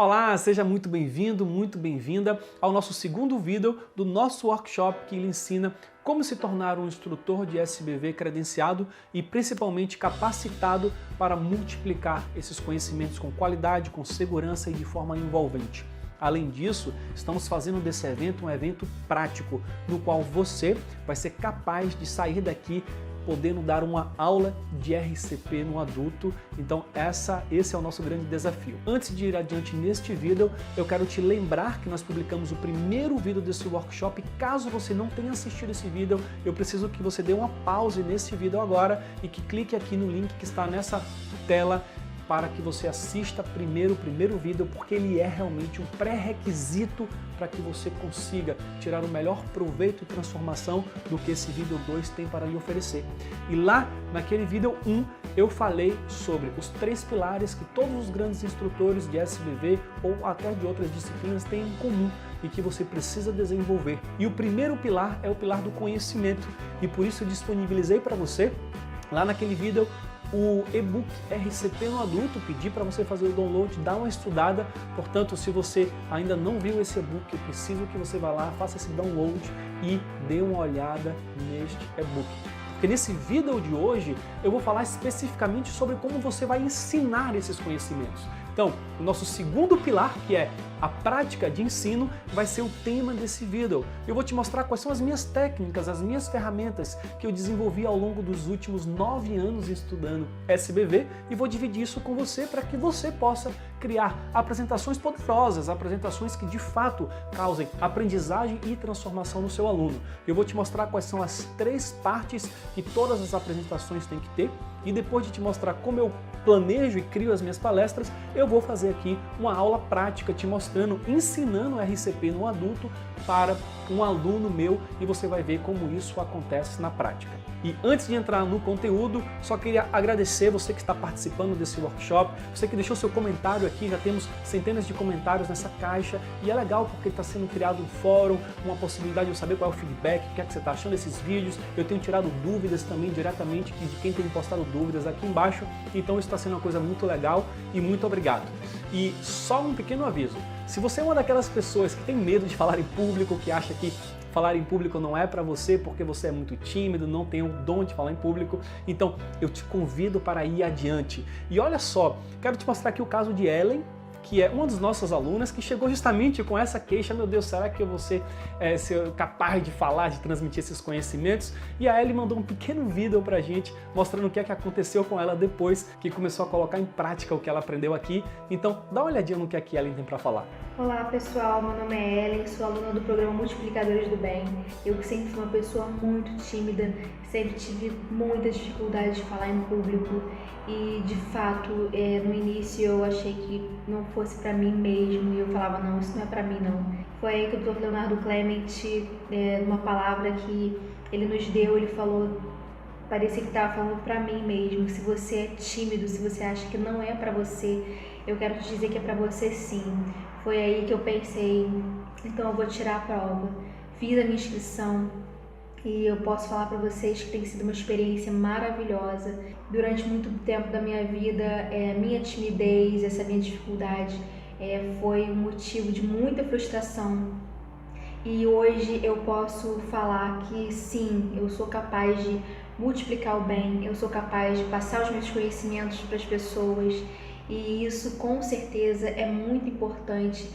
Olá, seja muito bem-vindo, muito bem-vinda ao nosso segundo vídeo do nosso workshop que lhe ensina como se tornar um instrutor de SBV credenciado e principalmente capacitado para multiplicar esses conhecimentos com qualidade, com segurança e de forma envolvente. Além disso, estamos fazendo desse evento um evento prático, no qual você vai ser capaz de sair daqui podendo dar uma aula de RCP no adulto. Então esse é o nosso grande desafio. Antes de ir adiante neste vídeo, eu quero te lembrar que nós publicamos o primeiro vídeo desse workshop. Caso você não tenha assistido esse vídeo, eu preciso que você dê uma pause nesse vídeo agora e que clique aqui no link que está nessa tela para que você assista primeiro o primeiro vídeo, porque ele é realmente um pré-requisito para que você consiga tirar o melhor proveito e transformação do que esse vídeo 2 tem para lhe oferecer. E lá, naquele vídeo 1, eu falei sobre os 3 pilares que todos os grandes instrutores de SBV ou até de outras disciplinas têm em comum e que você precisa desenvolver. E o primeiro pilar é o pilar do conhecimento, e por isso eu disponibilizei para você, lá naquele vídeo, o e-book RCP no adulto, pedi para você fazer o download, dar uma estudada. Portanto, se você ainda não viu esse e-book, eu preciso que você vá lá, faça esse download e dê uma olhada neste e-book. Porque nesse vídeo de hoje eu vou falar especificamente sobre como você vai ensinar esses conhecimentos. Então, o nosso segundo pilar, que é a prática de ensino, vai ser o tema desse vídeo. Eu vou te mostrar quais são as minhas técnicas, as minhas ferramentas que eu desenvolvi ao longo dos últimos 9 anos estudando SBV e vou dividir isso com você para que você possa criar apresentações poderosas, apresentações que de fato causem aprendizagem e transformação no seu aluno. Eu vou te mostrar quais são as 3 partes que todas as apresentações têm que ter e depois de te mostrar como eu planejo e crio as minhas palestras, eu vou fazer aqui uma aula prática te mostrando, ensinando RCP no adulto para um aluno meu e você vai ver como isso acontece na prática. E antes de entrar no conteúdo, só queria agradecer você que está participando desse workshop, você que deixou seu comentário aqui, já temos centenas de comentários nessa caixa e é legal porque está sendo criado um fórum, uma possibilidade de eu saber qual é o feedback, o que é que você está achando desses vídeos. Eu tenho tirado dúvidas também diretamente de quem tem postado dúvidas aqui embaixo, então isso está sendo uma coisa muito legal e muito obrigado. E só um pequeno aviso, se você é uma daquelas pessoas que tem medo de falar em público, que acha que falar em público não é para você porque você é muito tímido, não tem o dom de falar em público, então eu te convido para ir adiante. E olha só, quero te mostrar aqui o caso de Ellen, que é uma das nossas alunas que chegou justamente com essa queixa: meu Deus, será que eu vou ser capaz de falar, de transmitir esses conhecimentos? E a Ellen mandou um pequeno vídeo pra gente mostrando o que é que aconteceu com ela depois que começou a colocar em prática o que ela aprendeu aqui. Então dá uma olhadinha no que a Ellen tem para falar. Olá pessoal, meu nome é Ellen, sou aluna do programa Multiplicadores do Bem. Eu sempre fui uma pessoa muito tímida, sempre tive muitas dificuldades de falar em público e de fato no início eu achei que não fosse pra mim mesmo e eu falava, não, isso não é pra mim não. Foi aí que o Dr. Leonardo Clement, uma palavra que ele nos deu, ele falou, parecia que estava falando pra mim mesmo: se você é tímido, se você acha que não é pra você, eu quero te dizer que é pra você sim. Foi aí que eu pensei, então eu vou tirar a prova. Fiz a minha inscrição e eu posso falar para vocês que tem sido uma experiência maravilhosa. Durante muito tempo da minha vida, minha timidez, essa minha dificuldade foi um motivo de muita frustração. E hoje eu posso falar que sim, eu sou capaz de multiplicar o bem, eu sou capaz de passar os meus conhecimentos para as pessoas. E isso com certeza é muito importante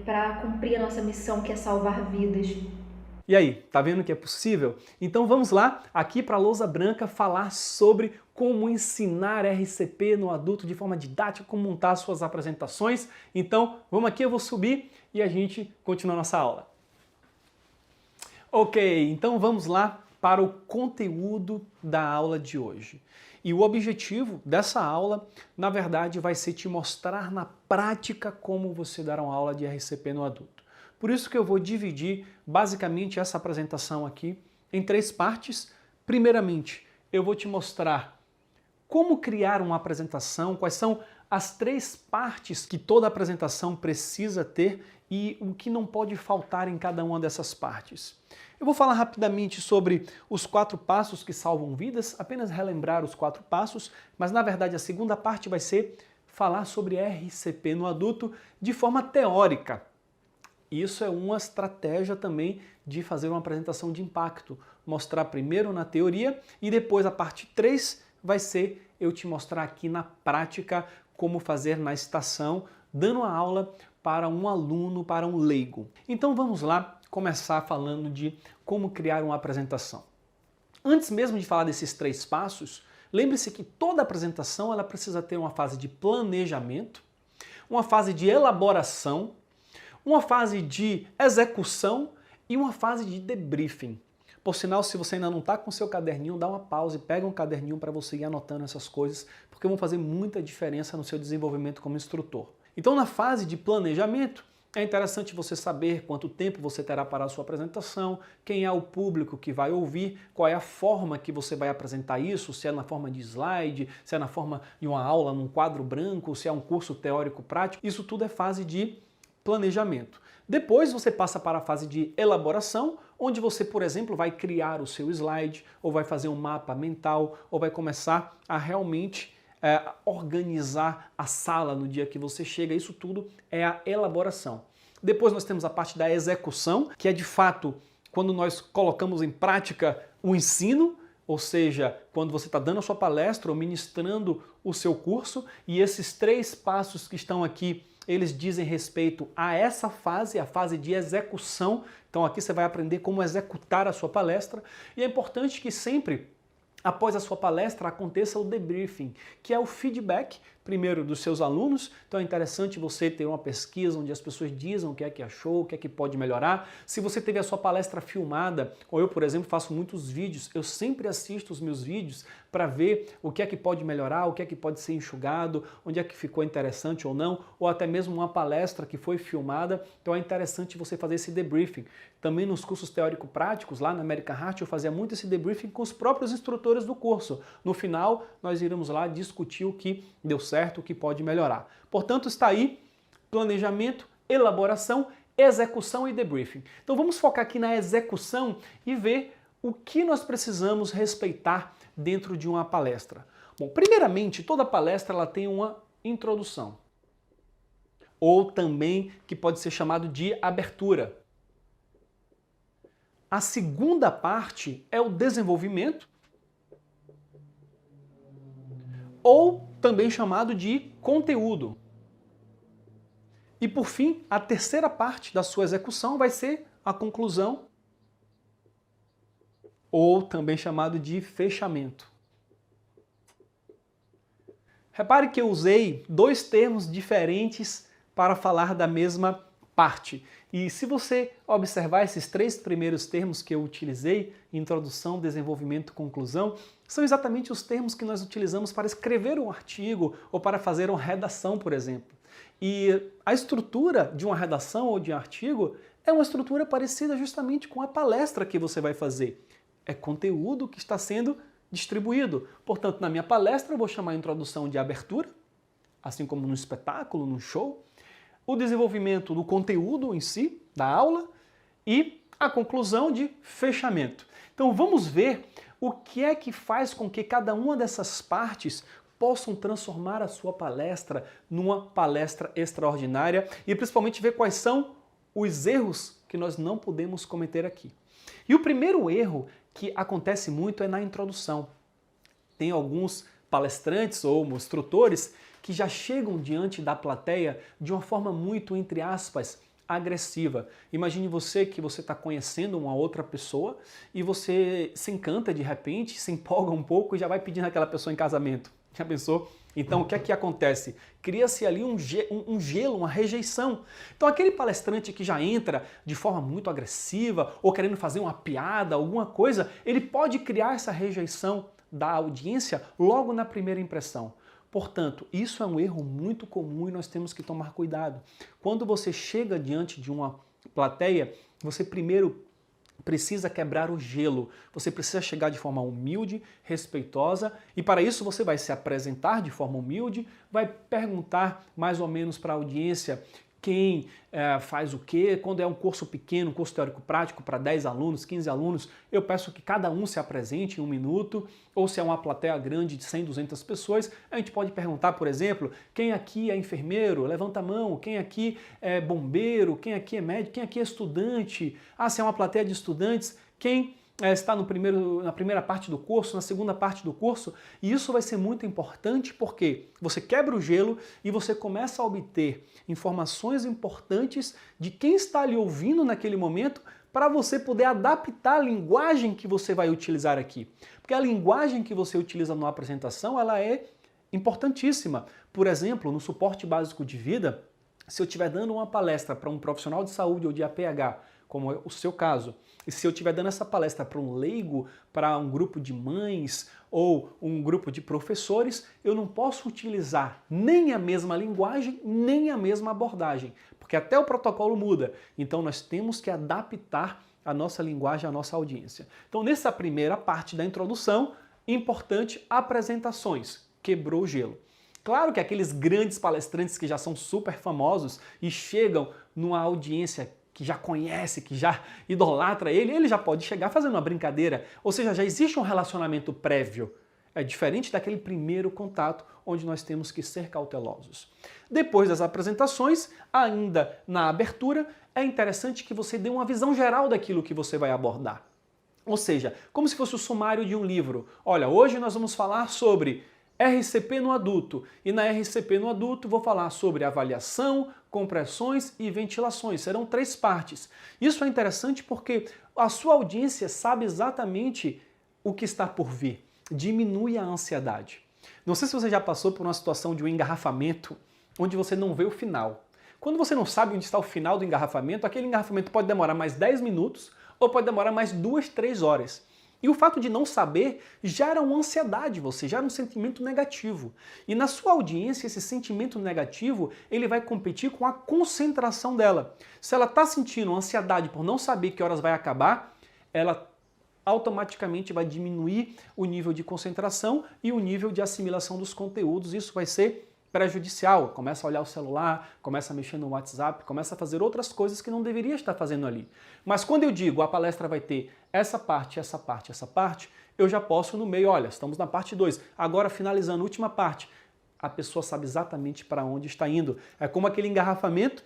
para cumprir a nossa missão, que é salvar vidas. E aí, tá vendo que é possível? Então vamos lá, aqui para a lousa branca, falar sobre como ensinar RCP no adulto de forma didática, como montar suas apresentações. Então vamos aqui, eu vou subir e a gente continua a nossa aula. Ok, então vamos lá para o conteúdo da aula de hoje. E o objetivo dessa aula, na verdade, vai ser te mostrar na prática como você dar uma aula de RCP no adulto. Por isso que eu vou dividir basicamente essa apresentação aqui em 3 partes. Primeiramente, eu vou te mostrar como criar uma apresentação, quais são as 3 partes que toda apresentação precisa ter e o que não pode faltar em cada uma dessas partes. Eu vou falar rapidamente sobre os 4 passos que salvam vidas, apenas relembrar os 4 passos, mas na verdade a segunda parte vai ser falar sobre RCP no adulto de forma teórica. Isso é uma estratégia também de fazer uma apresentação de impacto. Mostrar primeiro na teoria e depois a parte 3 vai ser eu te mostrar aqui na prática como fazer na estação, dando a aula para um aluno, para um leigo. Então vamos lá começar falando de como criar uma apresentação. Antes mesmo de falar desses 3 passos, lembre-se que toda apresentação ela precisa ter uma fase de planejamento, uma fase de elaboração, uma fase de execução e uma fase de debriefing. Por sinal, se você ainda não está com seu caderninho, dá uma pausa e pega um caderninho para você ir anotando essas coisas, porque vão fazer muita diferença no seu desenvolvimento como instrutor. Então, na fase de planejamento, é interessante você saber quanto tempo você terá para a sua apresentação, quem é o público que vai ouvir, qual é a forma que você vai apresentar isso, se é na forma de slide, se é na forma de uma aula num quadro branco, se é um curso teórico prático. Isso tudo é fase de planejamento. Depois você passa para a fase de elaboração, onde você, por exemplo, vai criar o seu slide, ou vai fazer um mapa mental, ou vai começar a realmente organizar a sala no dia que você chega. Isso tudo é a elaboração. Depois nós temos a parte da execução, que é de fato quando nós colocamos em prática o ensino, ou seja, quando você está dando a sua palestra ou ministrando o seu curso, e esses 3 passos que estão aqui, eles dizem respeito a essa fase, a fase de execução. Então aqui você vai aprender como executar a sua palestra, e é importante que sempre, após a sua palestra, aconteça o debriefing, que é o feedback, primeiro, dos seus alunos. Então é interessante você ter uma pesquisa onde as pessoas dizem o que é que achou, o que é que pode melhorar. Se você teve a sua palestra filmada, ou eu, por exemplo, faço muitos vídeos, eu sempre assisto os meus vídeos para ver o que é que pode melhorar, o que é que pode ser enxugado, onde é que ficou interessante ou não, ou até mesmo uma palestra que foi filmada. Então é interessante você fazer esse debriefing. Também nos cursos teórico-práticos, lá na American Heart, eu fazia muito esse debriefing com os próprios instrutores do curso. No final, nós iremos lá discutir o que deu certo, o que pode melhorar. Portanto, está aí planejamento, elaboração, execução e debriefing. Então vamos focar aqui na execução e ver o que nós precisamos respeitar dentro de uma palestra. Bom, primeiramente, toda palestra ela tem uma introdução, ou também que pode ser chamado de abertura. A segunda parte é o desenvolvimento, ou também chamado de conteúdo. E por fim, a terceira parte da sua execução vai ser a conclusão, ou também chamado de fechamento. Repare que eu usei 2 termos diferentes para falar da mesma parte. E se você observar esses 3 primeiros termos que eu utilizei, introdução, desenvolvimento, conclusão, são exatamente os termos que nós utilizamos para escrever um artigo ou para fazer uma redação, por exemplo. E a estrutura de uma redação ou de um artigo é uma estrutura parecida justamente com a palestra que você vai fazer. É conteúdo que está sendo distribuído. Portanto, na minha palestra eu vou chamar a introdução de abertura, assim como no espetáculo, no show, o desenvolvimento do conteúdo em si, da aula, e a conclusão de fechamento. Então vamos ver o que é que faz com que cada uma dessas partes possam transformar a sua palestra numa palestra extraordinária e principalmente ver quais são os erros que nós não podemos cometer aqui. E o primeiro erro que acontece muito é na introdução. Tem alguns palestrantes ou instrutores que já chegam diante da plateia de uma forma muito, entre aspas, agressiva. Imagine você que você está conhecendo uma outra pessoa e você se encanta de repente, se empolga um pouco e já vai pedindo aquela pessoa em casamento. Já pensou? Então o que é que acontece? Cria-se ali um gelo, uma rejeição. Então aquele palestrante que já entra de forma muito agressiva ou querendo fazer uma piada, alguma coisa, ele pode criar essa rejeição da audiência logo na primeira impressão. Portanto, isso é um erro muito comum e nós temos que tomar cuidado. Quando você chega diante de uma plateia, você primeiro precisa quebrar o gelo. Você precisa chegar de forma humilde, respeitosa, e para isso você vai se apresentar de forma humilde, vai perguntar mais ou menos para a audiência quem faz o quê. Quando é um curso pequeno, um curso teórico-prático para 10 alunos, 15 alunos, eu peço que cada um se apresente em 1 minuto, ou se é uma plateia grande de 100, 200 pessoas, a gente pode perguntar, por exemplo, quem aqui é enfermeiro? Levanta a mão. Quem aqui é bombeiro? Quem aqui é médico? Quem aqui é estudante? Ah, se é uma plateia de estudantes, quem está na primeira parte do curso, na segunda parte do curso, e isso vai ser muito importante porque você quebra o gelo e você começa a obter informações importantes de quem está lhe ouvindo naquele momento para você poder adaptar a linguagem que você vai utilizar aqui. Porque a linguagem que você utiliza numa apresentação, ela é importantíssima. Por exemplo, no suporte básico de vida, se eu estiver dando uma palestra para um profissional de saúde ou de APH, como é o seu caso, e se eu estiver dando essa palestra para um leigo, para um grupo de mães ou um grupo de professores, eu não posso utilizar nem a mesma linguagem, nem a mesma abordagem, porque até o protocolo muda. Então nós temos que adaptar a nossa linguagem à nossa audiência. Então nessa primeira parte da introdução, importante, apresentações. Quebrou o gelo. Claro que aqueles grandes palestrantes que já são super famosos e chegam numa audiência que já conhece, que já idolatra ele já pode chegar fazendo uma brincadeira. Ou seja, já existe um relacionamento prévio. É diferente daquele primeiro contato, onde nós temos que ser cautelosos. Depois das apresentações, ainda na abertura, é interessante que você dê uma visão geral daquilo que você vai abordar. Ou seja, como se fosse o sumário de um livro. Olha, hoje nós vamos falar sobre RCP no adulto. E na RCP no adulto vou falar sobre avaliação, compressões e ventilações. Serão 3 partes. Isso é interessante porque a sua audiência sabe exatamente o que está por vir. Diminui a ansiedade. Não sei se você já passou por uma situação de um engarrafamento onde você não vê o final. Quando você não sabe onde está o final do engarrafamento, aquele engarrafamento pode demorar mais 10 minutos ou pode demorar mais 2, 3 horas. E o fato de não saber gera uma ansiedade, você gera um sentimento negativo. E na sua audiência, esse sentimento negativo, ele vai competir com a concentração dela. Se ela está sentindo ansiedade por não saber que horas vai acabar, ela automaticamente vai diminuir o nível de concentração e o nível de assimilação dos conteúdos. Isso vai ser prejudicial. Começa a olhar o celular, começa a mexer no WhatsApp, começa a fazer outras coisas que não deveria estar fazendo ali. Mas quando eu digo a palestra vai ter essa parte, essa parte, essa parte, eu já posso no meio, olha, estamos na parte 2, agora finalizando a última parte. A pessoa sabe exatamente para onde está indo. É como aquele engarrafamento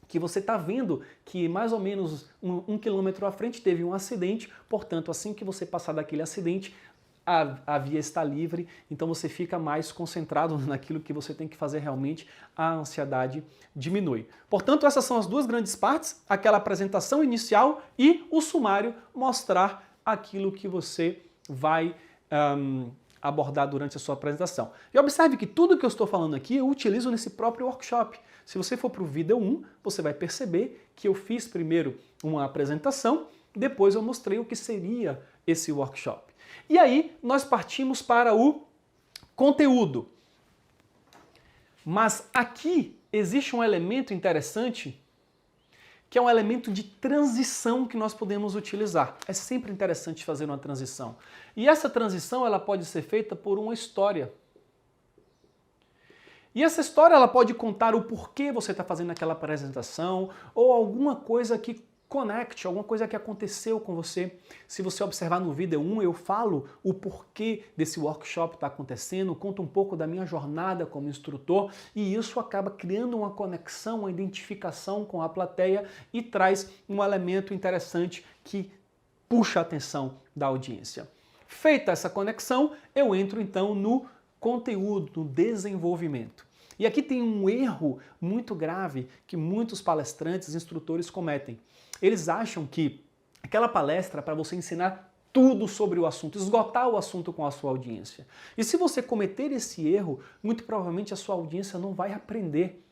que você está vendo que mais ou menos um quilômetro à frente teve um acidente, portanto, assim que você passar daquele acidente, a via está livre, então você fica mais concentrado naquilo que você tem que fazer realmente, a ansiedade diminui. Portanto, essas são as 2 grandes partes, aquela apresentação inicial e o sumário, mostrar aquilo que você vai abordar durante a sua apresentação. E observe que tudo que eu estou falando aqui eu utilizo nesse próprio workshop. Se você for para o vídeo 1, você vai perceber que eu fiz primeiro uma apresentação, depois eu mostrei o que seria esse workshop. E aí nós partimos para o conteúdo. Mas aqui existe um elemento interessante, que é um elemento de transição que nós podemos utilizar. É sempre interessante fazer uma transição. E essa transição ela pode ser feita por uma história. E essa história ela pode contar o porquê você está fazendo aquela apresentação ou alguma coisa que conecte, alguma coisa que aconteceu com você. Se você observar no vídeo 1, eu falo o porquê desse workshop está acontecendo, conto um pouco da minha jornada como instrutor e isso acaba criando uma conexão, uma identificação com a plateia e traz um elemento interessante que puxa a atenção da audiência. Feita essa conexão, eu entro então no conteúdo, no desenvolvimento. E aqui tem um erro muito grave que muitos palestrantes, instrutores cometem. Eles acham que aquela palestra é para você ensinar tudo sobre o assunto, esgotar o assunto com a sua audiência. E se você cometer esse erro, muito provavelmente a sua audiência não vai aprender.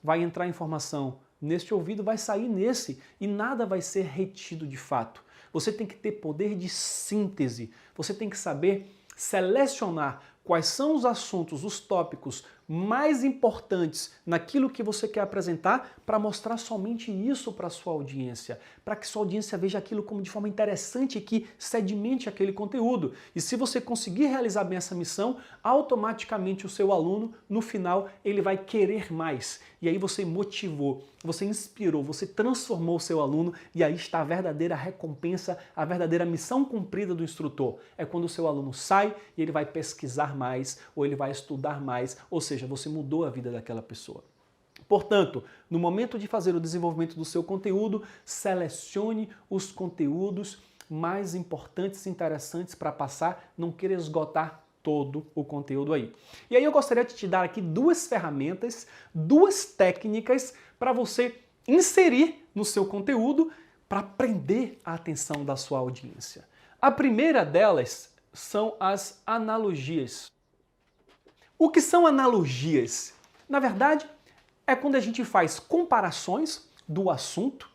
Vai entrar informação neste ouvido, vai sair nesse e nada vai ser retido de fato. Você tem que ter poder de síntese, você tem que saber selecionar quais são os assuntos, os tópicos mais importantes naquilo que você quer apresentar para mostrar somente isso para a sua audiência, para que sua audiência veja aquilo como de forma interessante e que sedimente aquele conteúdo. E se você conseguir realizar bem essa missão, automaticamente o seu aluno, no final, ele vai querer mais. E aí você motivou, você inspirou, você transformou o seu aluno e aí está a verdadeira recompensa, a verdadeira missão cumprida do instrutor. É quando o seu aluno sai e ele vai pesquisar mais ou ele vai estudar mais, ou seja, você mudou a vida daquela pessoa. Portanto, no momento de fazer o desenvolvimento do seu conteúdo, selecione os conteúdos mais importantes e interessantes para passar, não queira esgotar todo o conteúdo aí. E aí eu gostaria de te dar aqui duas ferramentas, duas técnicas para você inserir no seu conteúdo para prender a atenção da sua audiência. A primeira delas são as analogias. O que são analogias? Na verdade, é quando a gente faz comparações do assunto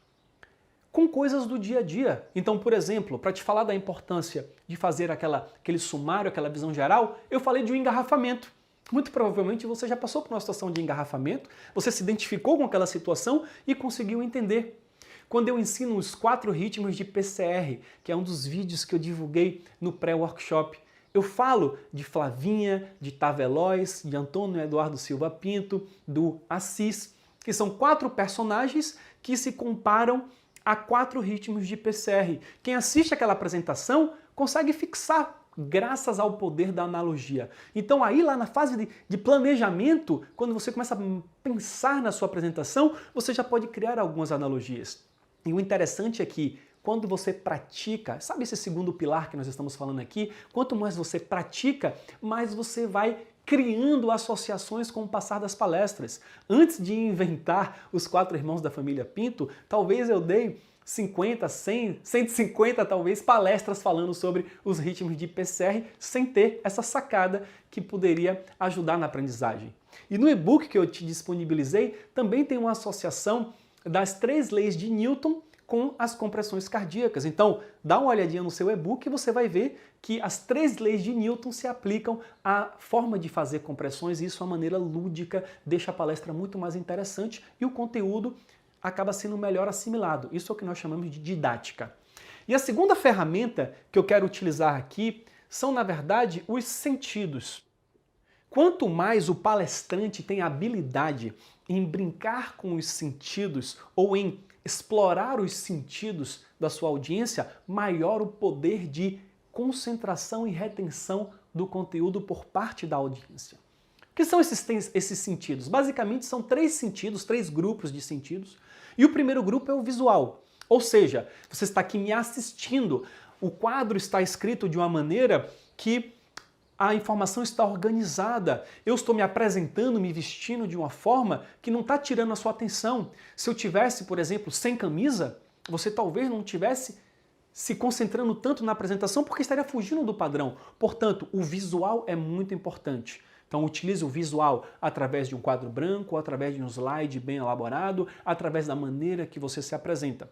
com coisas do dia a dia. Então, por exemplo, para te falar da importância de fazer aquele sumário, aquela visão geral, eu falei de um engarrafamento. Muito provavelmente você já passou por uma situação de engarrafamento, você se identificou com aquela situação e conseguiu entender. Quando eu ensino os 4 ritmos de PCR, que é um dos vídeos que eu divulguei no pré-workshop, eu falo de Flavinha, de Taveloz, de Antônio Eduardo Silva Pinto, do Assis, que são 4 personagens que se comparam a 4 ritmos de PCR. Quem assiste aquela apresentação consegue fixar graças ao poder da analogia. Então aí lá na fase de planejamento, quando você começa a pensar na sua apresentação, você já pode criar algumas analogias. E o interessante é que quando você pratica, sabe esse segundo pilar que nós estamos falando aqui? Quanto mais você pratica, mais você vai criando associações com o passar das palestras. Antes de inventar os 4 irmãos da família Pinto, talvez eu dei 50, 100, 150 talvez palestras falando sobre os ritmos de PCR sem ter essa sacada que poderia ajudar na aprendizagem. E no e-book que eu te disponibilizei também tem uma associação das 3 leis de Newton com as compressões cardíacas. Então, dá uma olhadinha no seu e-book e você vai ver que as 3 leis de Newton se aplicam à forma de fazer compressões e isso, a maneira lúdica, deixa a palestra muito mais interessante e o conteúdo acaba sendo melhor assimilado. Isso é o que nós chamamos de didática. E a segunda ferramenta que eu quero utilizar aqui são, na verdade, os sentidos. Quanto mais o palestrante tem habilidade em brincar com os sentidos ou em explorar os sentidos da sua audiência, maior o poder de concentração e retenção do conteúdo por parte da audiência. O que são esses sentidos? Basicamente são 3 sentidos, 3 grupos de sentidos, e o primeiro grupo é o visual. Ou seja, você está aqui me assistindo, o quadro está escrito de uma maneira que a informação está organizada, eu estou me apresentando, me vestindo de uma forma que não está tirando a sua atenção. Se eu tivesse, por exemplo, sem camisa, você talvez não tivesse se concentrando tanto na apresentação porque estaria fugindo do padrão. Portanto, o visual é muito importante. Então utilize o visual através de um quadro branco, através de um slide bem elaborado, através da maneira que você se apresenta.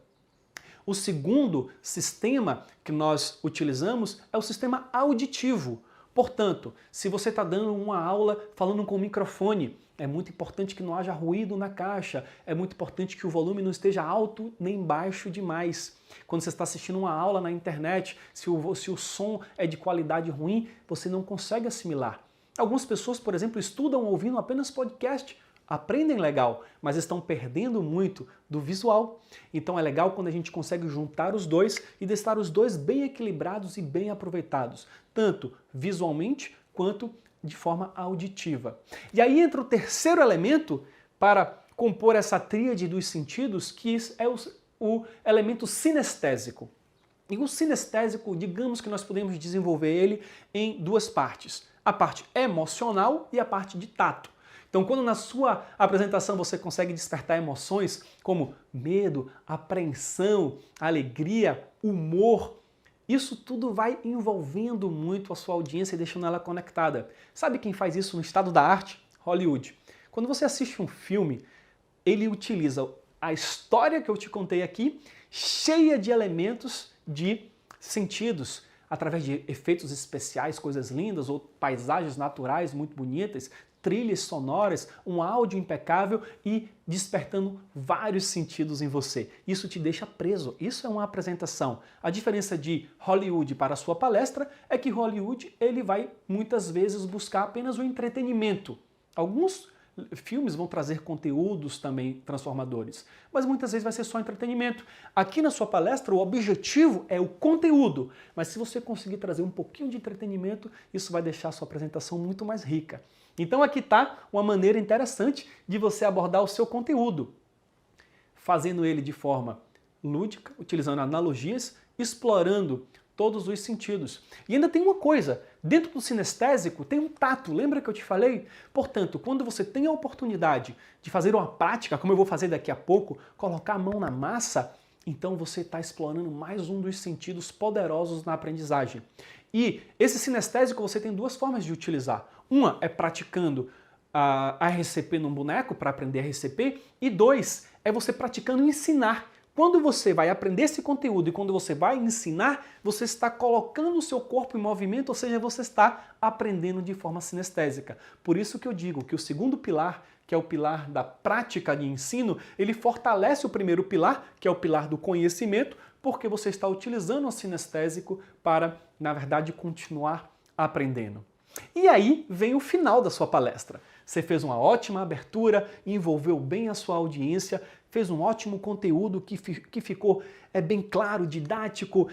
O segundo sistema que nós utilizamos é o sistema auditivo. Portanto, se você está dando uma aula falando com o microfone, é muito importante que não haja ruído na caixa, é muito importante que o volume não esteja alto nem baixo demais. Quando você está assistindo uma aula na internet, se o som é de qualidade ruim, você não consegue assimilar. Algumas pessoas, por exemplo, estudam ouvindo apenas podcast, aprendem legal, mas estão perdendo muito do visual. Então é legal quando a gente consegue juntar os dois e deixar os dois bem equilibrados e bem aproveitados, tanto visualmente quanto de forma auditiva. E aí entra o terceiro elemento para compor essa tríade dos sentidos, que é o elemento sinestésico. E o sinestésico, digamos que nós podemos desenvolver ele em 2 partes. A parte emocional e a parte de tato. Então, quando na sua apresentação você consegue despertar emoções como medo, apreensão, alegria, humor, isso tudo vai envolvendo muito a sua audiência e deixando ela conectada. Sabe quem faz isso no estado da arte? Hollywood. Quando você assiste um filme, ele utiliza a história que eu te contei aqui, cheia de elementos de sentidos, através de efeitos especiais, coisas lindas ou paisagens naturais muito bonitas. trilhas sonoras, um áudio impecável e despertando vários sentidos em você. Isso te deixa preso, isso é uma apresentação. A diferença de Hollywood para a sua palestra é que Hollywood ele vai muitas vezes buscar apenas o entretenimento. Alguns filmes vão trazer conteúdos também transformadores, mas muitas vezes vai ser só entretenimento. Aqui na sua palestra o objetivo é o conteúdo, mas se você conseguir trazer um pouquinho de entretenimento, isso vai deixar a sua apresentação muito mais rica. Então aqui está uma maneira interessante de você abordar o seu conteúdo, fazendo ele de forma lúdica, utilizando analogias, explorando todos os sentidos. E ainda tem uma coisa, dentro do sinestésico tem um tato, lembra que eu te falei? Portanto, quando você tem a oportunidade de fazer uma prática, como eu vou fazer daqui a pouco, colocar a mão na massa, então você está explorando mais um dos sentidos poderosos na aprendizagem. E esse sinestésico você tem duas formas de utilizar. Uma é praticando a RCP num boneco para aprender RCP, e dois é você praticando ensinar. Quando você vai aprender esse conteúdo e quando você vai ensinar, você está colocando o seu corpo em movimento, ou seja, você está aprendendo de forma sinestésica. Por isso que eu digo que o segundo pilar, que é o pilar da prática de ensino, ele fortalece o primeiro pilar, que é o pilar do conhecimento, porque você está utilizando o sinestésico para, na verdade, continuar aprendendo. E aí vem o final da sua palestra. Você fez uma ótima abertura, envolveu bem a sua audiência, fez um ótimo conteúdo que ficou bem claro, didático,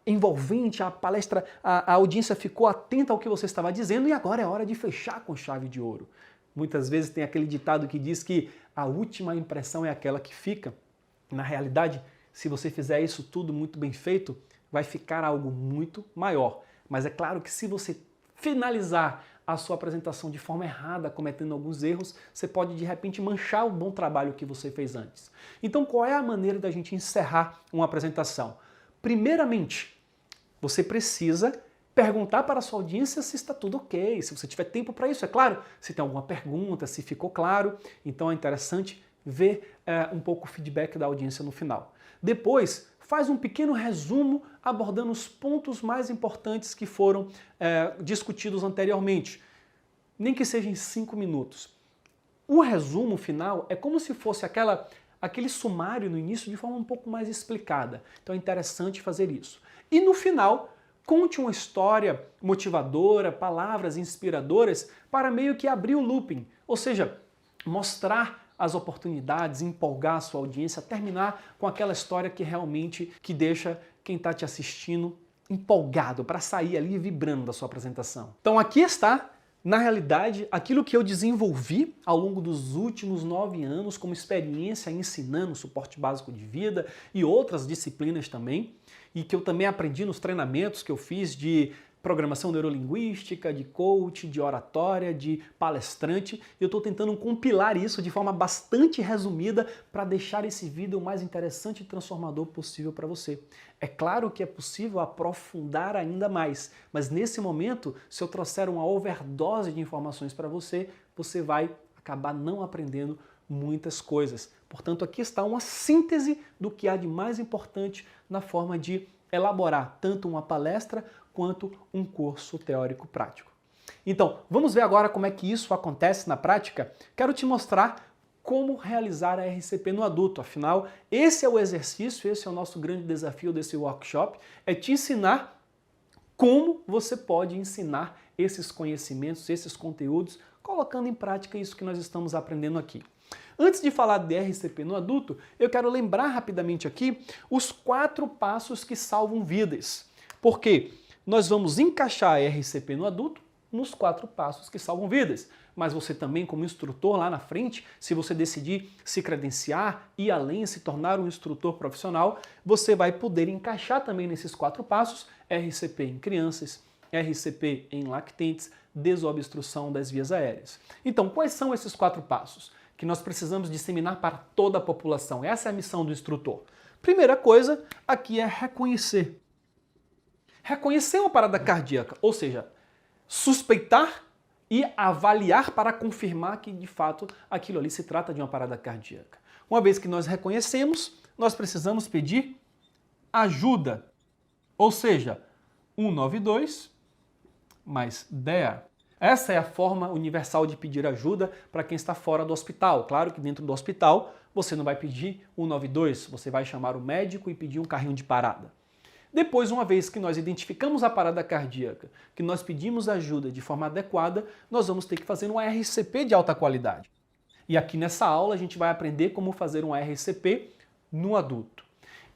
envolvente, a palestra, a audiência ficou atenta ao que você estava dizendo e agora é hora de fechar com chave de ouro. Muitas vezes tem aquele ditado que diz que a última impressão é aquela que fica. Na realidade, se você fizer isso tudo muito bem feito, vai ficar algo muito maior. Mas é claro que se você finalizar a sua apresentação de forma errada, cometendo alguns erros, você pode de repente manchar o bom trabalho que você fez antes. Então qual é a maneira da gente encerrar uma apresentação? Primeiramente, você precisa perguntar para a sua audiência se está tudo ok, se você tiver tempo para isso, é claro. Se tem alguma pergunta, se ficou claro, então é interessante ver um pouco o feedback da audiência no final. Depois, faz um pequeno resumo abordando os pontos mais importantes que foram discutidos anteriormente, nem que seja em 5 minutos. O resumo final é como se fosse aquele sumário no início de forma um pouco mais explicada. Então é interessante fazer isso. E no final, conte uma história motivadora, palavras inspiradoras para meio que abrir o looping, ou seja, mostrar as oportunidades, empolgar a sua audiência, terminar com aquela história que realmente deixa quem está te assistindo empolgado para sair ali vibrando da sua apresentação. Então aqui está, na realidade, aquilo que eu desenvolvi ao longo dos últimos 9 anos como experiência ensinando suporte básico de vida e outras disciplinas também, e que eu também aprendi nos treinamentos que eu fiz de programação neurolinguística, de coach, de oratória, de palestrante. Eu estou tentando compilar isso de forma bastante resumida para deixar esse vídeo o mais interessante e transformador possível para você. É claro que é possível aprofundar ainda mais, mas nesse momento, se eu trouxer uma overdose de informações para você, você vai acabar não aprendendo muitas coisas. Portanto, aqui está uma síntese do que há de mais importante na forma de elaborar tanto uma palestra quanto um curso teórico prático. Então, vamos ver agora como é que isso acontece na prática? Quero te mostrar como realizar a RCP no adulto. Afinal, esse é o exercício, esse é o nosso grande desafio desse workshop, é te ensinar como você pode ensinar esses conhecimentos, esses conteúdos, colocando em prática isso que nós estamos aprendendo aqui. Antes de falar de RCP no adulto, eu quero lembrar rapidamente aqui os 4 passos que salvam vidas. Por quê? Nós vamos encaixar a RCP no adulto nos 4 passos que salvam vidas. Mas você também, como instrutor lá na frente, se você decidir se credenciar, ir além, se tornar um instrutor profissional, você vai poder encaixar também nesses 4 passos RCP em crianças, RCP em lactentes, desobstrução das vias aéreas. Então, quais são esses 4 passos que nós precisamos disseminar para toda a população? Essa é a missão do instrutor. Primeira coisa aqui é reconhecer. Reconhecer uma parada cardíaca, ou seja, suspeitar e avaliar para confirmar que, de fato, aquilo ali se trata de uma parada cardíaca. Uma vez que nós reconhecemos, nós precisamos pedir ajuda, ou seja, 192 mais DEA. Essa é a forma universal de pedir ajuda para quem está fora do hospital. Claro que dentro do hospital você não vai pedir 192, você vai chamar o médico e pedir um carrinho de parada. Depois, uma vez que nós identificamos a parada cardíaca, que nós pedimos ajuda de forma adequada, nós vamos ter que fazer um RCP de alta qualidade. E aqui nessa aula a gente vai aprender como fazer um RCP no adulto.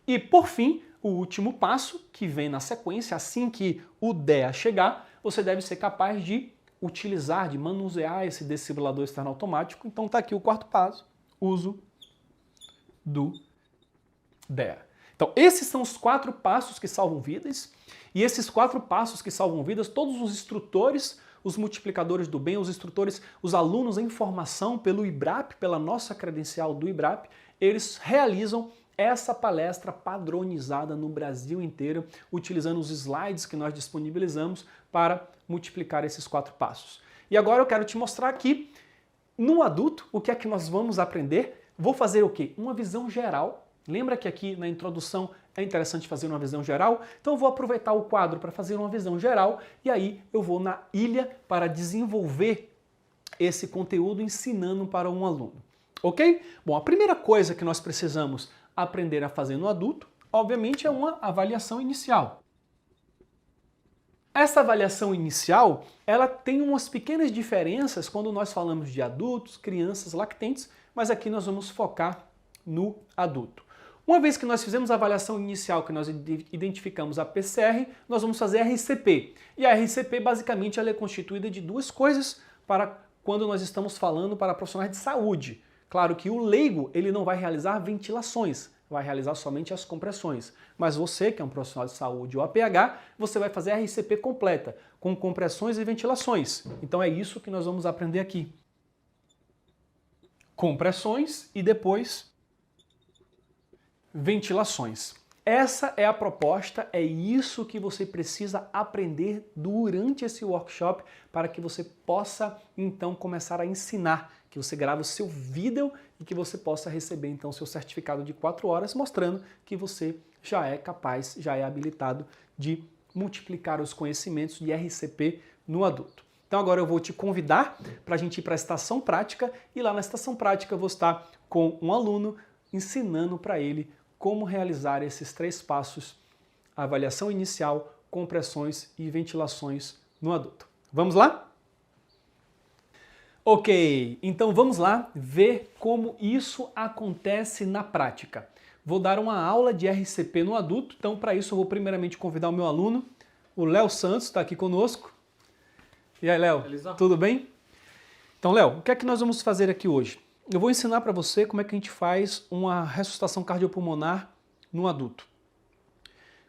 E por fim, o último passo, que vem na sequência, assim que o DEA chegar, você deve ser capaz de utilizar, de manusear esse desfibrilador externo automático. Então está aqui o quarto passo, uso do DEA. Então esses são os 4 passos que salvam vidas, e esses 4 passos que salvam vidas, todos os instrutores, os multiplicadores do bem, os instrutores, os alunos em formação pelo IBRAP, pela nossa credencial do IBRAP, eles realizam essa palestra padronizada no Brasil inteiro, utilizando os slides que nós disponibilizamos para multiplicar esses 4 passos. E agora eu quero te mostrar aqui, no adulto, o que é que nós vamos aprender. Vou fazer o quê? Uma visão geral. Lembra que aqui na introdução é interessante fazer uma visão geral? Então eu vou aproveitar o quadro para fazer uma visão geral e aí eu vou na ilha para desenvolver esse conteúdo ensinando para um aluno. Ok? Bom, a primeira coisa que nós precisamos aprender a fazer no adulto, obviamente, é uma avaliação inicial. Essa avaliação inicial, ela tem umas pequenas diferenças quando nós falamos de adultos, crianças, lactentes, mas aqui nós vamos focar no adulto. Uma vez que nós fizemos a avaliação inicial, que nós identificamos a PCR, nós vamos fazer a RCP. E a RCP, basicamente, ela é constituída de 2 coisas para quando nós estamos falando para profissionais de saúde. Claro que o leigo, ele não vai realizar ventilações, vai realizar somente as compressões. Mas você, que é um profissional de saúde ou APH, você vai fazer a RCP completa, com compressões e ventilações. Então é isso que nós vamos aprender aqui. Compressões e depois ventilações. Essa é a proposta, é isso que você precisa aprender durante esse workshop para que você possa então começar a ensinar, que você grave o seu vídeo e que você possa receber então seu certificado de 4 horas mostrando que você já é capaz, já é habilitado de multiplicar os conhecimentos de RCP no adulto. Então agora eu vou te convidar para a gente ir para a estação prática e lá na estação prática eu vou estar com um aluno ensinando para ele como realizar esses 3 passos, a avaliação inicial, compressões e ventilações no adulto. Vamos lá? Ok, então vamos lá ver como isso acontece na prática. Vou dar uma aula de RCP no adulto, então para isso eu vou primeiramente convidar o meu aluno, o Léo Santos, está aqui conosco. E aí, Léo, tudo bem? Então, Léo, o que é que nós vamos fazer aqui hoje? Eu vou ensinar para você como é que a gente faz uma ressuscitação cardiopulmonar no adulto.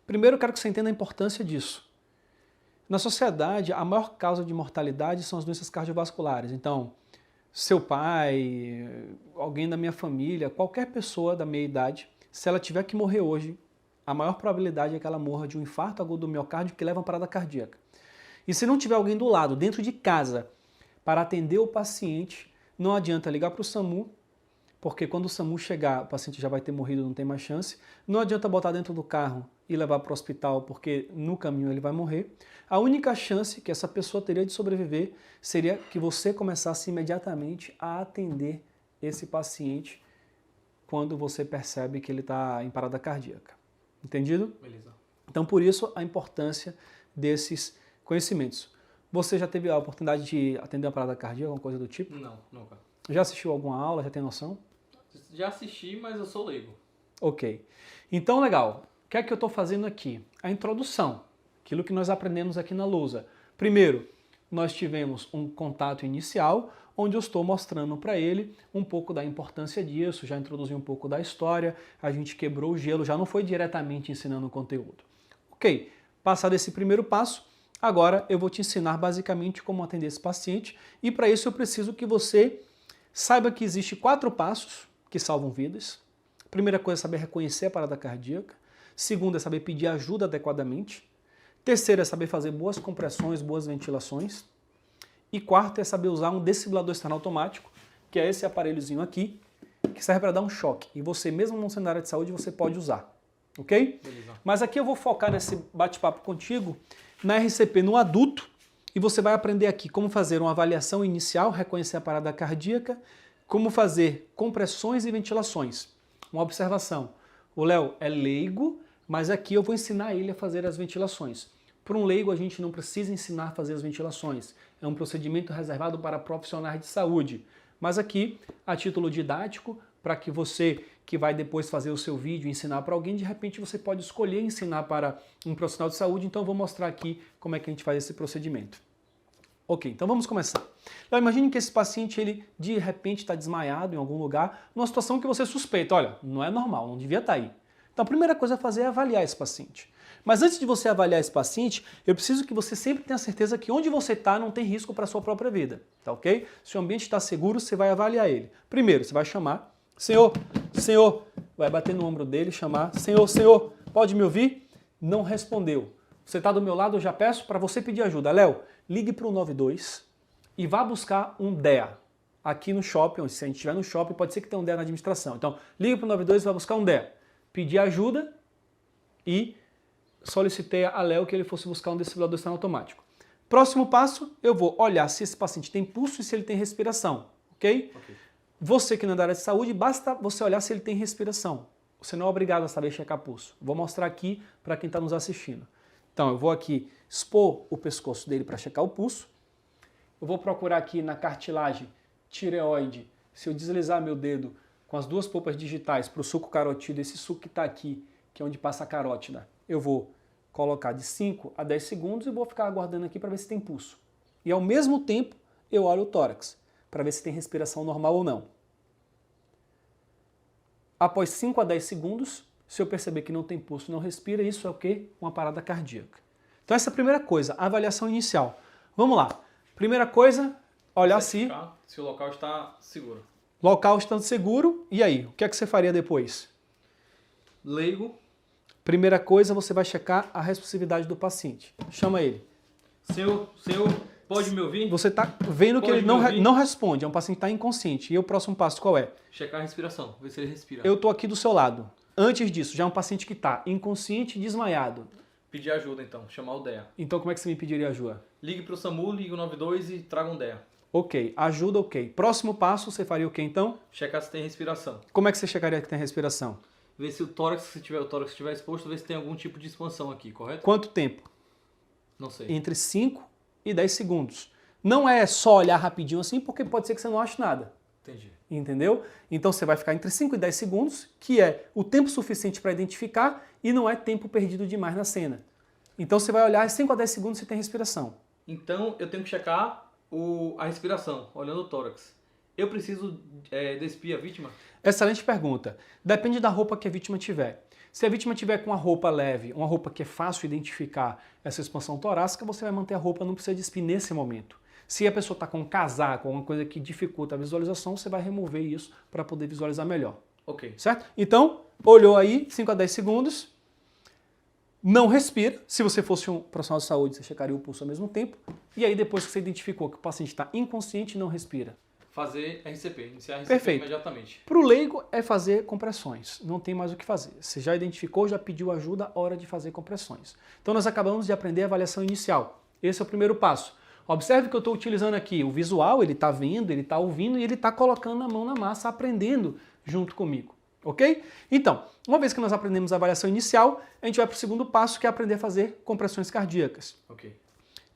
Primeiro, eu quero que você entenda a importância disso. Na sociedade, a maior causa de mortalidade são as doenças cardiovasculares. Então, seu pai, alguém da minha família, qualquer pessoa da minha idade, se ela tiver que morrer hoje, a maior probabilidade é que ela morra de um infarto agudo do miocárdio que leva a uma parada cardíaca. E se não tiver alguém do lado, dentro de casa, para atender o paciente, não adianta ligar para o SAMU, porque quando o SAMU chegar, o paciente já vai ter morrido, não tem mais chance. Não adianta botar dentro do carro e levar para o hospital, porque no caminho ele vai morrer. A única chance que essa pessoa teria de sobreviver seria que você começasse imediatamente a atender esse paciente quando você percebe que ele está em parada cardíaca. Entendido? Beleza. Então, por isso, a importância desses conhecimentos. Você já teve a oportunidade de atender uma parada cardíaca, alguma coisa do tipo? Não, nunca. Já assistiu alguma aula, já tem noção? Já assisti, mas eu sou leigo. Ok. Então, legal. O que é que eu estou fazendo aqui? A introdução, aquilo que nós aprendemos aqui na lousa. Primeiro, nós tivemos um contato inicial, onde eu estou mostrando para ele um pouco da importância disso, já introduzi um pouco da história, a gente quebrou o gelo, já não foi diretamente ensinando o conteúdo. Ok, passado esse primeiro passo, agora eu vou te ensinar basicamente como atender esse paciente e para isso eu preciso que você saiba que existe 4 passos que salvam vidas. Primeira coisa é saber reconhecer a parada cardíaca. Segunda é saber pedir ajuda adequadamente. Terceira é saber fazer boas compressões, boas ventilações. E quarta é saber usar um desfibrilador externo automático, que é esse aparelhozinho aqui, que serve para dar um choque. E você, mesmo não sendo na área de saúde, você pode usar. Ok? Beleza. Mas aqui eu vou focar nesse bate-papo contigo na RCP no adulto, e você vai aprender aqui como fazer uma avaliação inicial, reconhecer a parada cardíaca, como fazer compressões e ventilações. Uma observação, o Léo é leigo, mas aqui eu vou ensinar ele a fazer as ventilações. Para um leigo a gente não precisa ensinar a fazer as ventilações, é um procedimento reservado para profissionais de saúde. Mas aqui, a título didático, para que você que vai depois fazer o seu vídeo e ensinar para alguém, de repente você pode escolher ensinar para um profissional de saúde, então eu vou mostrar aqui como é que a gente faz esse procedimento. Ok, então vamos começar. Então, imagine que esse paciente, ele de repente está desmaiado em algum lugar, numa situação que você suspeita, olha, não é normal, não devia estar aí. Então a primeira coisa a fazer é avaliar esse paciente. Mas antes de você avaliar esse paciente, eu preciso que você sempre tenha certeza que onde você está não tem risco para a sua própria vida, tá ok? Se o ambiente está seguro, você vai avaliar ele. Primeiro, você vai chamar, senhor, senhor, vai bater no ombro dele, chamar, senhor, senhor, pode me ouvir? Não respondeu. Você está do meu lado, eu já peço para você pedir ajuda. Léo, ligue para o 92 e vá buscar um DEA. Aqui no shopping, se a gente estiver no shopping, pode ser que tenha um DEA na administração. Então, ligue para o 92 e vá buscar um DEA. Pedir ajuda e solicitei a Léo que ele fosse buscar um desfibrilador externo automático. Próximo passo, eu vou olhar se esse paciente tem pulso e se ele tem respiração, ok? Você que não é da área de saúde, basta você olhar se ele tem respiração. Você não é obrigado a saber checar pulso. Vou mostrar aqui para quem está nos assistindo. Então, eu vou aqui expor o pescoço dele para checar o pulso. Eu vou procurar aqui na cartilagem tireoide, se eu deslizar meu dedo com as duas polpas digitais para o suco carotídeo, esse suco que está aqui, que é onde passa a carótida, eu vou colocar de 5 a 10 segundos e vou ficar aguardando aqui para ver se tem pulso. E ao mesmo tempo, eu olho o tórax, para ver se tem respiração normal ou não. Após 5 a 10 segundos, se eu perceber que não tem pulso, não respira, isso é o quê? Uma parada cardíaca. Então essa é a primeira coisa, a avaliação inicial. Vamos lá. Primeira coisa, olhar se o local está seguro. Local estando seguro, e aí? O que é que você faria depois? Leigo. Primeira coisa, você vai checar a responsividade do paciente. Chama ele. Senhor, pode me ouvir? Você está vendo que ele não responde, é um paciente que está inconsciente. E o próximo passo qual é? Checar a respiração, ver se ele respira. Eu estou aqui do seu lado. Antes disso, já é um paciente que está inconsciente e desmaiado. Pedir ajuda então, chamar o DEA. Então como é que você me pediria ajuda? Ligue para o SAMU, ligue o 92 e traga um DEA. Ok, ajuda ok. Próximo passo, você faria o que então? Checar se tem respiração. Como é que você checaria que tem respiração? Ver se o tórax estiver exposto, ver se tem algum tipo de expansão aqui, correto? Quanto tempo? Não sei. Entre 5 e 10 segundos. Não é só olhar rapidinho assim, porque pode ser que você não ache nada. Entendi. Entendeu? Então você vai ficar entre 5 e 10 segundos, que é o tempo suficiente para identificar e não é tempo perdido demais na cena. Então você vai olhar 5 a 10 segundos se tem respiração. Então eu tenho que checar a respiração, olhando o tórax. Eu preciso despir a vítima? Excelente pergunta. Depende da roupa que a vítima tiver. Se a vítima tiver com uma roupa leve, uma roupa que é fácil identificar essa expansão torácica, você vai manter a roupa, não precisa despir nesse momento. Se a pessoa está com um casaco, alguma coisa que dificulta a visualização, você vai remover isso para poder visualizar melhor. Ok. Certo? Então, olhou aí, 5 a 10 segundos, não respira. Se você fosse um profissional de saúde, você checaria o pulso ao mesmo tempo. E aí, depois que você identificou que o paciente está inconsciente e não respira, fazer RCP, iniciar RCP perfeito. Imediatamente. Para o leigo é fazer compressões, não tem mais o que fazer. Você já identificou, já pediu ajuda, hora de fazer compressões. Então nós acabamos de aprender a avaliação inicial. Esse é o primeiro passo. Observe que eu estou utilizando aqui o visual, ele está vendo, ele está ouvindo e ele está colocando a mão na massa, aprendendo junto comigo. Ok? Então, uma vez que nós aprendemos a avaliação inicial, a gente vai para o segundo passo, que é aprender a fazer compressões cardíacas. Ok.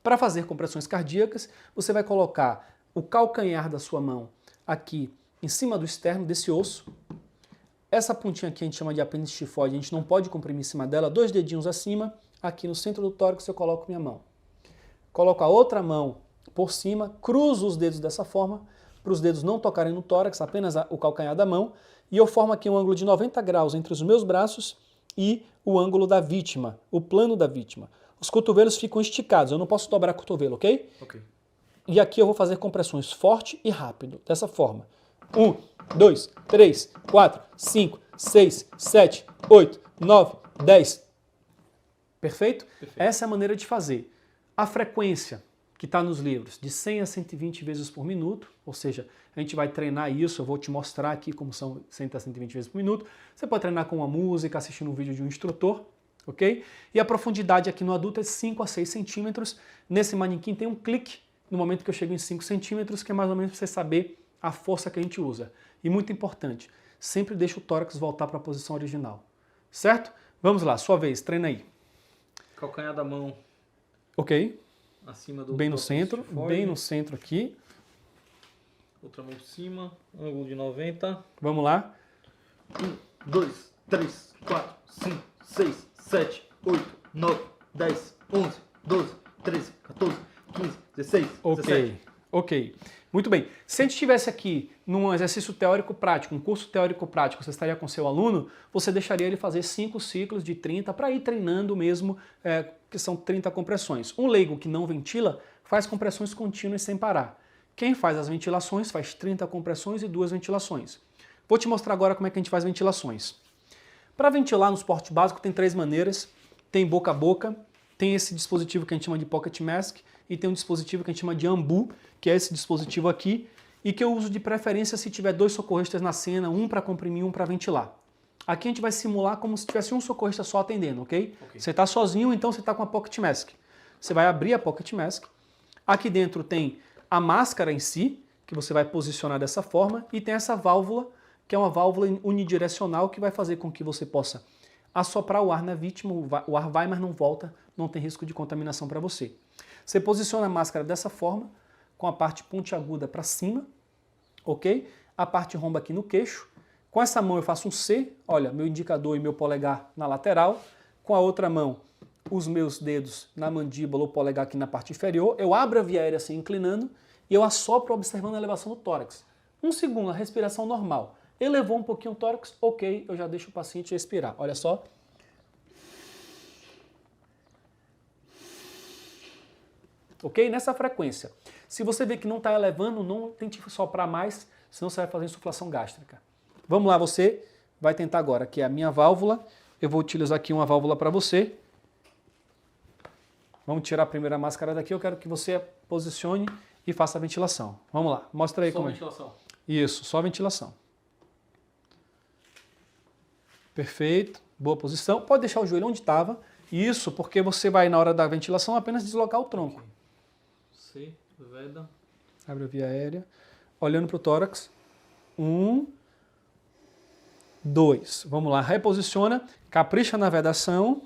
Para fazer compressões cardíacas, você vai colocar o calcanhar da sua mão aqui em cima do externo desse osso. Essa pontinha aqui a gente chama de apêndice tifoide, a gente não pode comprimir em cima dela, 2 dedinhos acima, aqui no centro do tórax eu coloco minha mão. Coloco a outra mão por cima, cruzo os dedos dessa forma, para os dedos não tocarem no tórax, apenas o calcanhar da mão, e eu formo aqui um ângulo de 90 graus entre os meus braços e o ângulo da vítima, o plano da vítima. Os cotovelos ficam esticados, eu não posso dobrar o cotovelo, ok? Ok. E aqui eu vou fazer compressões forte e rápido, dessa forma. 1, 2, 3, 4, 5, 6, 7, 8, 9, 10. Perfeito? Essa é a maneira de fazer. A frequência que está nos livros, de 100 a 120 vezes por minuto, ou seja, a gente vai treinar isso, eu vou te mostrar aqui como são 100 a 120 vezes por minuto. Você pode treinar com uma música, assistindo um vídeo de um instrutor. ok? E a profundidade aqui no adulto é 5 a 6 centímetros. Nesse manequim tem um clique no momento que eu chego em 5 centímetros, que é mais ou menos para você saber a força que a gente usa. E muito importante, sempre deixa o tórax voltar para a posição original, certo? Vamos lá, sua vez, treina aí. Calcanhar da mão. Ok. Acima do Bem no centro, bem no centro aqui. Outra mão por cima, ângulo de 90. Vamos lá. 1, 2, 3, 4, 5, 6, 7, 8, 9, 10, 11, 12, 13, 14, 15, 16, Ok, 17. ok. Muito bem. Se a gente estivesse aqui num exercício teórico-prático, um curso teórico-prático, você estaria com seu aluno, você deixaria ele fazer 5 ciclos de 30 para ir treinando mesmo, que são 30 compressões. Um leigo que não ventila faz compressões contínuas sem parar. Quem faz as ventilações faz 30 compressões e 2 ventilações. Vou te mostrar agora como é que a gente faz ventilações. Para ventilar no suporte básico tem 3 maneiras. Tem boca a boca, tem esse dispositivo que a gente chama de pocket mask e tem um dispositivo que a gente chama de ambu, que é esse dispositivo aqui, e que eu uso de preferência se tiver 2 socorristas na cena, um para comprimir e um para ventilar. Aqui a gente vai simular como se tivesse um socorrista só atendendo, ok? Você está sozinho, então você está com a pocket mask. Você vai abrir a pocket mask. Aqui dentro tem a máscara em si, que você vai posicionar dessa forma, e tem essa válvula, que é uma válvula unidirecional que vai fazer com que você possa assoprar o ar na vítima, o ar vai, mas não volta, não tem risco de contaminação para você. Você posiciona a máscara dessa forma, com a parte pontiaguda para cima, ok? A parte romba aqui no queixo. Com essa mão eu faço um C, olha, meu indicador e meu polegar na lateral. Com a outra mão, os meus dedos na mandíbula, o polegar aqui na parte inferior. Eu abro a via aérea assim, inclinando, e eu assopro observando a elevação do tórax. 1 segundo, a respiração normal. Elevou um pouquinho o tórax, ok, eu já deixo o paciente respirar. Olha só. Ok? Nessa frequência. Se você vê que não está elevando, não tente soprar mais, senão você vai fazer insuflação gástrica. Vamos lá, você vai tentar agora, que é a minha válvula. Eu vou utilizar aqui uma válvula para você. Vamos tirar a primeira máscara daqui. Eu quero que você posicione e faça a ventilação. Vamos lá, mostra aí como é. Só ventilação. Isso, só ventilação. Perfeito, boa posição. Pode deixar o joelho onde estava. Isso, porque você vai, na hora da ventilação, apenas deslocar o tronco. C, veda. Abre a via aérea. Olhando para o tórax. 1, 2. Vamos lá, reposiciona. Capricha na vedação.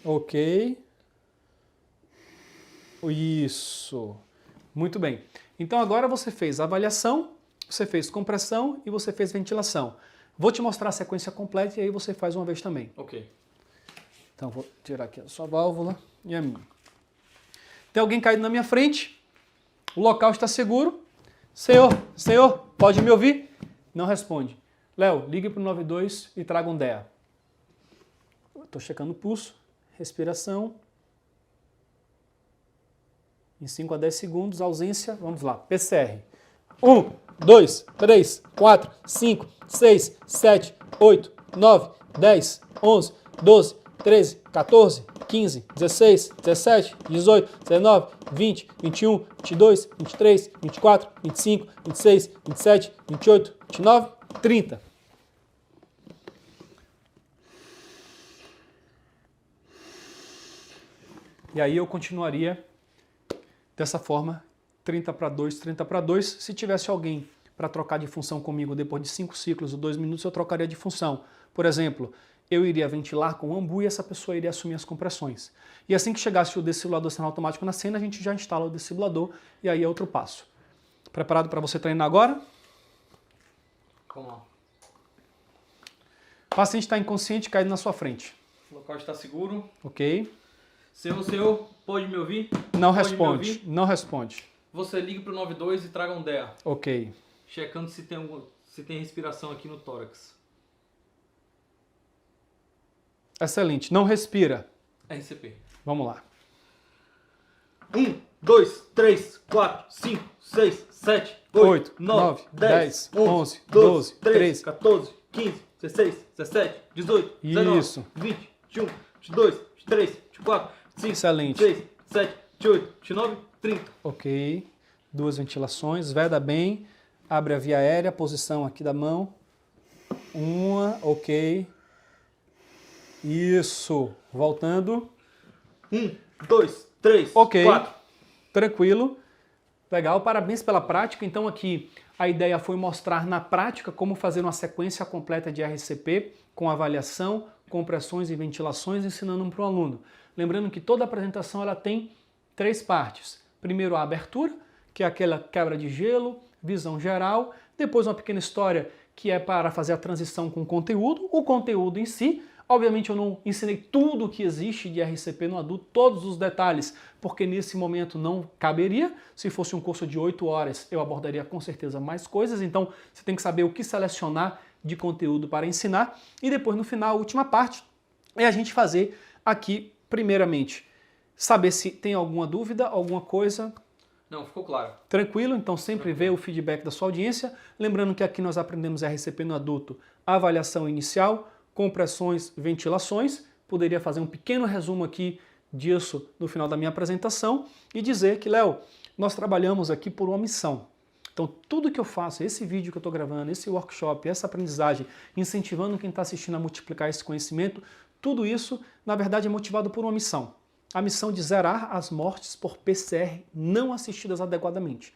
Ok. Isso. Muito bem. Então agora você fez a avaliação, você fez compressão e você fez ventilação. Vou te mostrar a sequência completa e aí você faz uma vez também. Ok. Então vou tirar aqui a sua válvula e a minha. Tem alguém caído na minha frente, o local está seguro. Senhor, pode me ouvir? Não responde. Léo, ligue para o 92 e traga um DEA. Estou checando o pulso, respiração. Em 5 a 10 segundos, ausência, vamos lá, PCR. 1, 2, 3, 4, 5, 6, 7, 8, 9, 10, 11, 12, 13, 14, 15, 16, 17, 18, 19, 20, 21, 22, 23, 24, 25, 26, 27, 28, 29, 30. E aí eu continuaria dessa forma, 30 para 2, 30 para 2. Se tivesse alguém para trocar de função comigo depois de 5 ciclos ou 2 minutos, eu trocaria de função. Por exemplo, eu iria ventilar com o ambu e essa pessoa iria assumir as compressões. E assim que chegasse o desfibrilador semiautomático na cena, a gente já instala o desfibrilador e aí é outro passo. Preparado para você treinar agora? Vamos lá. O paciente está inconsciente, caído na sua frente. O local está seguro. Ok. Senhor, pode me ouvir? Não Pode responde, me ouvir? não responde. Você liga para o 92 e traga um DEA. Ok. Checando se tem respiração aqui no tórax. Excelente. Não respira. RCP. Vamos lá. 1, 2, 3, 4, 5, 6, 7, 8, 9, 10, 11, 12, 13, 14, 15, 16, 17, 18, 19, Isso. 20, 21, 22, 23, 24, 25, Excelente. 26, 27, 28, 29, 30. Ok. 2 ventilações. Veda bem. Abre a via aérea. Posição aqui da mão. Uma. Ok. Isso. Voltando. 1, 2, 3, Ok. 4. Tranquilo. Legal, parabéns pela prática. Então aqui a ideia foi mostrar na prática como fazer uma sequência completa de RCP com avaliação, compressões e ventilações, ensinando para o aluno. Lembrando que toda apresentação ela tem 3 partes. Primeiro a abertura, que é aquela quebra de gelo, visão geral. Depois uma pequena história que é para fazer a transição com o conteúdo em si. Obviamente eu não ensinei tudo o que existe de RCP no adulto, todos os detalhes, porque nesse momento não caberia. Se fosse um curso de 8 horas, eu abordaria com certeza mais coisas, então você tem que saber o que selecionar de conteúdo para ensinar. E depois, no final, a última parte é a gente fazer aqui, primeiramente, saber se tem alguma dúvida, alguma coisa. Não, ficou claro. Tranquilo, então sempre vê o feedback da sua audiência. Lembrando que aqui nós aprendemos RCP no adulto, avaliação inicial, compressões, ventilações. Poderia fazer um pequeno resumo aqui disso no final da minha apresentação e dizer que, Léo, nós trabalhamos aqui por uma missão. Então, tudo que eu faço, esse vídeo que eu estou gravando, esse workshop, essa aprendizagem, incentivando quem está assistindo a multiplicar esse conhecimento, tudo isso, na verdade, é motivado por uma missão. A missão de zerar as mortes por PCR não assistidas adequadamente.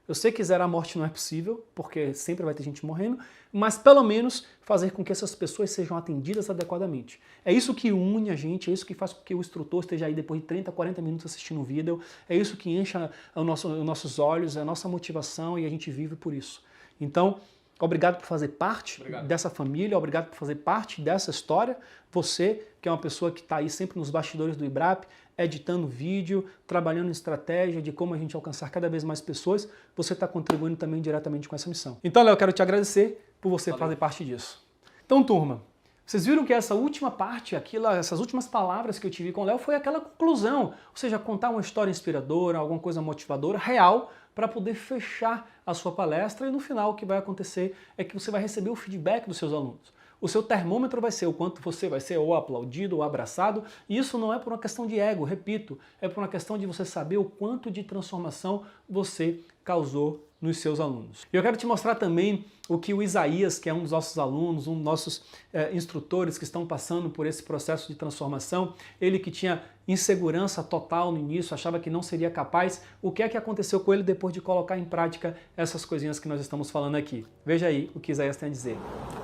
Eu sei que zerar a morte não é possível, porque sempre vai ter gente morrendo, mas pelo menos fazer com que essas pessoas sejam atendidas adequadamente. É isso que une a gente, é isso que faz com que o instrutor esteja aí depois de 30, 40 minutos assistindo o vídeo, é isso que enche os nossos olhos, é a nossa motivação e a gente vive por isso. Então, obrigado por fazer parte dessa família, obrigado por fazer parte dessa história. Você, que é uma pessoa que está aí sempre nos bastidores do IBRAP, editando vídeo, trabalhando em estratégia de como a gente alcançar cada vez mais pessoas, você está contribuindo também diretamente com essa missão. Então, Léo, eu quero te agradecer por você fazer parte disso. Então, turma, vocês viram que essa última parte, essas últimas palavras que eu tive com o Léo foi aquela conclusão, ou seja, contar uma história inspiradora, alguma coisa motivadora, real, para poder fechar a sua palestra e no final o que vai acontecer é que você vai receber o feedback dos seus alunos. O seu termômetro vai ser o quanto você vai ser ou aplaudido ou abraçado, e isso não é por uma questão de ego, repito, é por uma questão de você saber o quanto de transformação você causou nos seus alunos. E eu quero te mostrar também o que o Isaías, que é um dos nossos alunos, um dos nossos instrutores que estão passando por esse processo de transformação, ele que tinha insegurança total no início, achava que não seria capaz, o que é que aconteceu com ele depois de colocar em prática essas coisinhas que nós estamos falando aqui? Veja aí o que Isaías tem a dizer.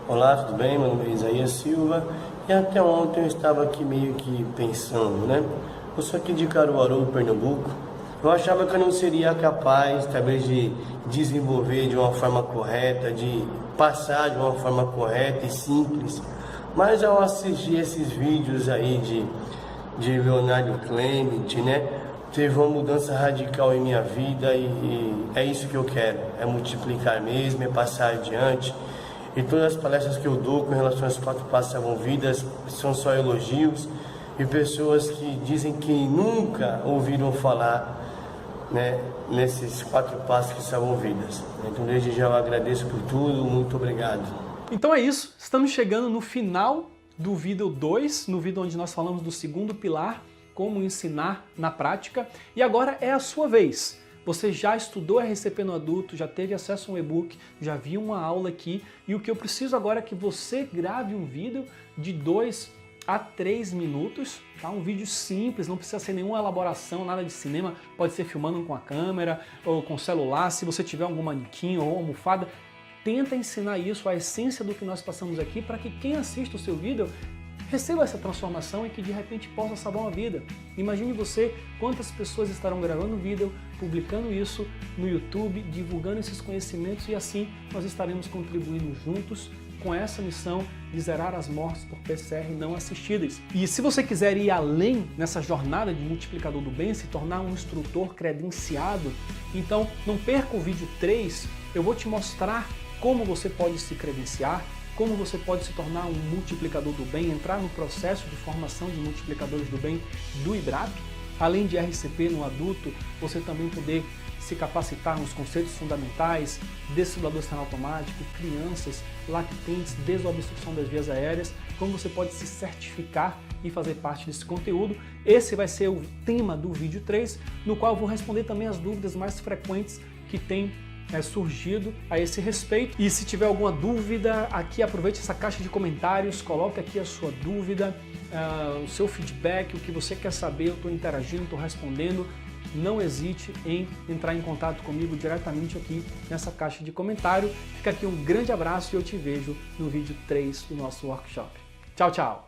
Olá, tudo bem? Meu nome é Isaías Silva e até ontem eu estava aqui meio que pensando, né? Eu sou aqui de Caruaru, Pernambuco. Eu achava que eu não seria capaz, talvez, de desenvolver de uma forma correta, de passar de uma forma correta e simples. Mas ao assistir esses vídeos aí de Leonardo Clement, né, teve uma mudança radical em minha vida e é isso que eu quero, é multiplicar mesmo, é passar adiante. E todas as palestras que eu dou com relação aos 4 passos salvam vidas são só elogios e pessoas que dizem que nunca ouviram falar, né, nesses 4 passos que salvam vidas. Então desde já eu agradeço por tudo, muito obrigado. Então é isso, estamos chegando no final do vídeo 2, no vídeo onde nós falamos do segundo pilar, como ensinar na prática, e agora é a sua vez. Você já estudou RCP no adulto, já teve acesso a um e-book, já viu uma aula aqui, e o que eu preciso agora é que você grave um vídeo de 2 a 3 minutos, tá? Um vídeo simples, não precisa ser nenhuma elaboração, nada de cinema, pode ser filmando com a câmera ou com o celular, se você tiver algum manequim ou almofada, tenta ensinar isso, a essência do que nós passamos aqui, para que quem assiste o seu vídeo receba essa transformação e que de repente possa salvar uma vida. Imagine você quantas pessoas estarão gravando vídeo, publicando isso no YouTube, divulgando esses conhecimentos e assim nós estaremos contribuindo juntos com essa missão de zerar as mortes por PCR não assistidas. E se você quiser ir além nessa jornada de multiplicador do bem, se tornar um instrutor credenciado, então não perca o vídeo 3, eu vou te mostrar como você pode se credenciar, como você pode se tornar um multiplicador do bem, entrar no processo de formação de multiplicadores do bem do IBRAP. Além de RCP no adulto, você também poder se capacitar nos conceitos fundamentais, desfibrilador semiautomático, crianças, lactentes, desobstrução das vias aéreas, como você pode se certificar e fazer parte desse conteúdo. Esse vai ser o tema do vídeo 3, no qual eu vou responder também as dúvidas mais frequentes que tem surgido a esse respeito. E se tiver alguma dúvida, aqui aproveite essa caixa de comentários, coloque aqui a sua dúvida, o seu feedback, o que você quer saber, eu estou interagindo, estou respondendo. Não hesite em entrar em contato comigo diretamente aqui nessa caixa de comentário. Fica aqui um grande abraço e eu te vejo no vídeo 3 do nosso workshop. Tchau, tchau!